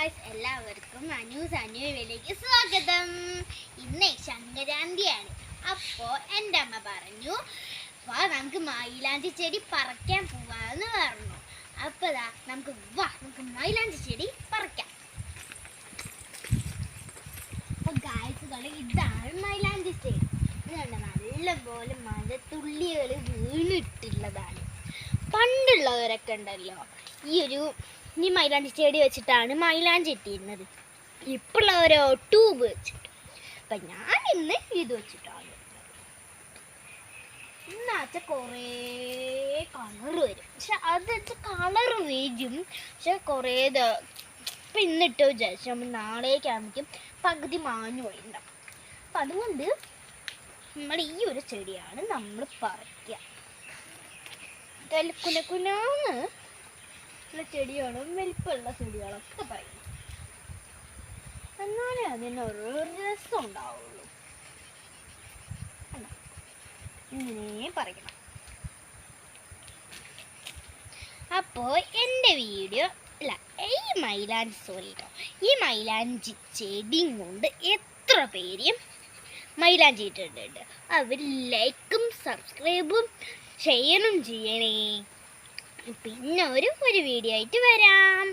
Guys, എല്ലാവർക്കും അനുവിലേക്ക് സ്വാഗതം. ഇന്ന് സംക്രാന്തിയാണ്. അപ്പോൾ എൻ്റെ അമ്മ പറഞ്ഞു, വാ നമുക്ക് മൈലാഞ്ചി ചെടി പറിക്കാൻ പോവാന്ന് പറഞ്ഞു. അപ്പോൾ നമുക്ക് മൈലാഞ്ചി ചെടി പറിക്കാം. അപ്പോൾ ഗായ്സുകളെ, ഇതാണ് മൈലാഞ്ചി ചെടി. ഇതുകൊണ്ട് നല്ലപോലെ മഴത്തുള്ളികൾ വീണിട്ടുള്ളതാണ്. പണ്ടുള്ളവരൊക്കെ ഉണ്ടല്ലോ ഈ മൈലാഞ്ചി ചെടി വെച്ചിട്ടാണ് മൈലാഞ്ചി ഇട്ടിരുന്നത്. ഇപ്പോഴുള്ളവരോ ട്യൂബ് വെച്ചിട്ട്. അപ്പം ഞാൻ ഇന്ന് ഇത് വെച്ചിട്ടാണ്. എന്നാച്ചാൽ കുറേ കളർ വരും. പക്ഷെ അത് കളർ വരും, പക്ഷെ കുറേ ഇപ്പം ഇന്നിട്ട് വിചാരിച്ചു നമ്മൾ നാളേക്കാകുമ്പോഴേക്കും പകുതി മാഞ്ഞു പോയിട്ടുണ്ടാവും. അപ്പം അതുകൊണ്ട് നമ്മൾ ഈ ഒരു ചെടിയാണ് നമ്മൾ പറിക്കുക. കുനാന്ന് ചെടികളും വലിപ്പമുള്ള ചെടികളൊക്കെ പറയും, എന്നാലേ അതിനൊരു രസം ഉണ്ടാവുള്ളൂ. ഇങ്ങനെ പറിക്കണം. അപ്പോൾ എൻ്റെ വീഡിയോ ഈ മൈലാഞ്ചി ചെടിയും കൊണ്ട് എത്ര പേരും മൈലാഞ്ചി ഇട്ടിട്ടുണ്ട്. അവർ ലൈക്കും സബ്സ്ക്രൈബും ഷെയറും ചെയ്യണേ. പിന്നെ ഒരു വീഡിയോ ആയിട്ട് വരാം.